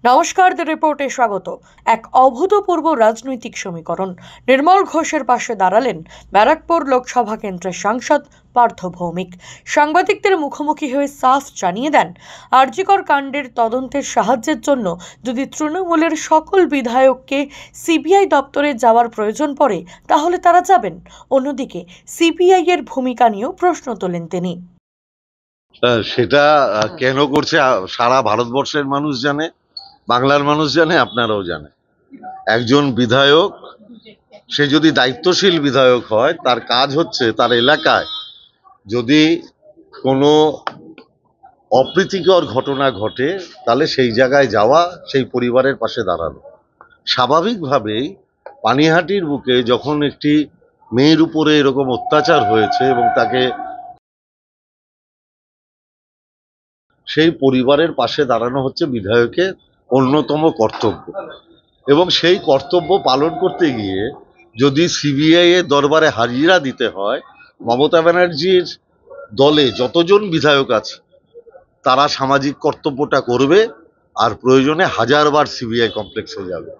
নমস্কার, দ্য রিপোর্টে স্বাগত। এক অভূতপূর্ব রাজনৈতিক সমীকরণ। নির্মল ঘোষের পাশে দাঁড়ালেন ব্যারাকপুর লোকসভা কেন্দ্রের সাংসদ পার্থ ভৌমিক। সাংবাদিকদের মুখোমুখি হয়ে সাফ জানিয়ে দেন, আরজিকর কাণ্ডের তদন্তের সাহায্যের জন্য যদি তৃণমূলের সকল বিধায়ককে সিবিআই দপ্তরে যাওয়ার প্রয়োজন পড়ে তাহলে তারা যাবেন। অন্যদিকে সিবিআই এর ভূমিকা নিয়েও প্রশ্ন তোলেন তিনি। সেটা কেন করছে সারা ভারতবর্ষের মানুষ জানে, বাংলার মানুষ জানে, আপনারাও জানে। একজন বিধায়ক, সে যদি দায়িত্বশীল বিধায়ক হয়, তার কাজ হচ্ছে তার এলাকায় যদি কোনো অপ্রীতিকর ঘটনা ঘটে তাহলে সেই জায়গায় যাওয়া, সেই পরিবারের পাশে দাঁড়ানো। স্বাভাবিকভাবেই পানিহাটির বুকে যখন একটি মেয়ের উপরে এরকম অত্যাচার হয়েছে এবং তাকে সেই পরিবারের পাশে দাঁড়ানো হচ্ছে বিধায়কের অন্যতম কর্তব্য, এবং সেই কর্তব্য পালন করতে গিয়ে যদি সিবিআই এর দরবারে হাজিরা দিতে হয়, মমতা ব্যানার্জির দলে যতজন বিধায়ক আছে তারা সামাজিক কর্তব্যটা করবে, আর প্রয়োজনে হাজারবার সিবিআই কমপ্লেক্সে যাবে।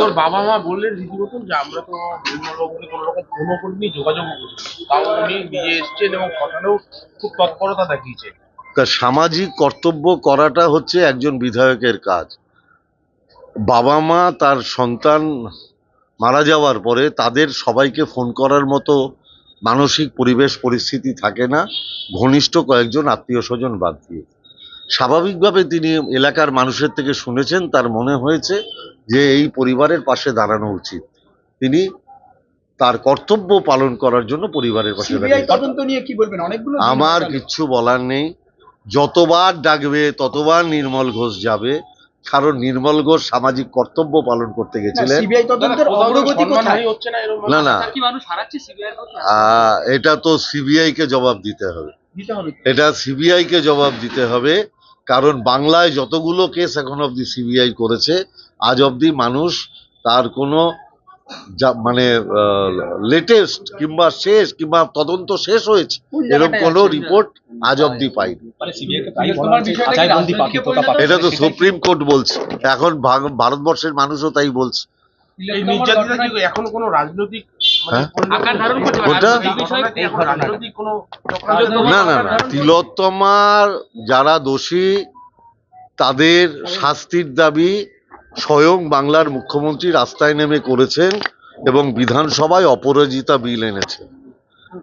ওর বাবা মা বললেন রীতিমতন যে আমরা তো নির্মলবাবুকে কোনো রকম ফোনও করিনি, যোগাযোগও করিনি, তাও উনি নিজে এসছেন এবং শ্মশানেও খুব তৎপরতা দেখিয়েছেন। তা সামাজিক কর্তব্য করাটা হচ্ছে একজন বিধায়কের কাজ। বাবা মা তার সন্তান মারা যাওয়ার পরে তাদের সবাইকে ফোন করার মতো মানসিক পরিবেশ পরিস্থিতি থাকে না, ঘনিষ্ঠ কয়েকজন আত্মীয় স্বজন বাদ দিয়ে। স্বাভাবিকভাবে তিনি এলাকার মানুষের থেকে শুনেছেন, তার মনে হয়েছে যে এই পরিবারের পাশে দাঁড়ানো উচিত। তিনি তার কর্তব্য পালন করার জন্য পরিবারের পাশে দাঁড়িয়েছেন। আমার কিচ্ছু বলার নেই। যতবার ডাকবে ততবার নির্মল ঘোষ যাবে, কারণ নির্মল ঘোষ সামাজিক কর্তব্য পালন করতে গেছিলেন। না না, এটা তো সিবিআই কে জবাব দিতে হবে। এটা সিবিআই কে জবাব দিতে হবে, কারণ বাংলায় যতগুলো কেস এখন অবধি সিবিআই করেছে, আজ অবধি মানুষ তার কোনো মানে লেটেস্ট কিংবা শেষ কিংবা তদন্ত শেষ হয়েছে এরকম কোনো রিপোর্ট আজ অবধি পাইনি। এটা তো সুপ্রিম কোর্ট বলছে, এখন ভারতবর্ষের মানুষও তাই বলছে। এখন কোনো রাজনৈতিক না না না, তিলোত্তমার যারা দোষী তাদের শাস্তির দাবি স্বয়ং বাংলার মুখ্যমন্ত্রী রাস্তায় নেমে করেছেন এবং বিধানসভায় অপরাজিতা বিল এনেছেন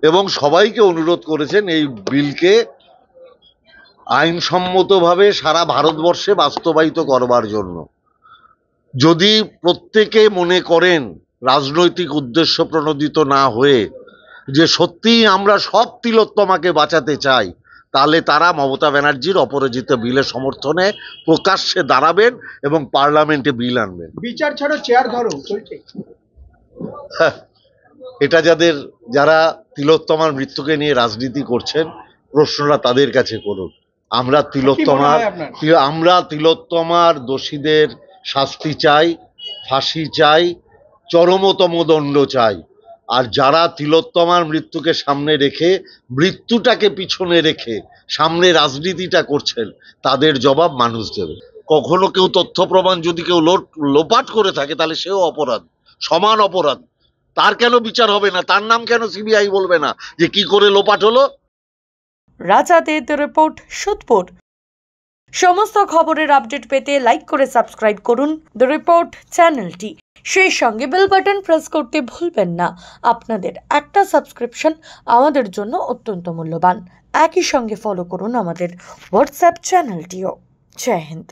এবং সবাইকে অনুরোধ করেছেন এই বিলকে আইনসম্মতভাবে সারা ভারতবর্ষে বাস্তবায়িত করবার জন্য। যদি প্রত্যেকে মনে করেন রাজনৈতিক উদ্দেশ্য প্রণোদিত না হয়ে যে সত্যিই আমরা সব তিলোত্তমাকে বাঁচাতে চাই, তাহলে তারা মমতা ব্যানার্জির অপরাজিতা বিলের সমর্থনে প্রকাশ্যে দাঁড়াবেন এবং পার্লামেন্টে বিল আনবেন। বিচার ছাড়ো চেয়ার ধরো চলছে। এটা যারা তিলোত্তমার মৃত্যুকে নিয়ে রাজনীতি করছেন, প্রশ্নটা তাদের কাছে করুন। আমরা তিলোত্তমার দোষীদের শাস্তি চাই, ফাঁসি চাই, চরমতম দণ্ড চাই। আর যারা তিলোত্তমার মৃত্যুকে সামনে রেখে, মৃত্যুটাকে পিছনে রেখে সামনে রাজনীতিটা করছেন, তাদের জবাব মানুষ দেবে। কখনো কেউ তথ্য প্রমাণ যদি কেউ লোপাট করে থাকে তাহলে সেও অপরাধ, সমান অপরাধ। তার কেন বিচার হবে না? তার নাম কেন সিবিআই বলবে না যে কি করে লোপাট হলো? রাজা দে, দ্য রিপোর্ট, সোদপুর। সমস্ত খবরের আপডেট পেতে লাইক করে সাবস্ক্রাইব করুন দ্য রিপোর্ট চ্যানেলটি। সেই সঙ্গে বেল বাটন প্রেস করতে ভুলবেন না। আপনাদের একটা সাবস্ক্রিপশন আমাদের জন্য অত্যন্ত মূল্যবান। একই সঙ্গে ফলো করুন আমাদের হোয়াটসঅ্যাপ চ্যানেলটিও। জয় হিন্দ।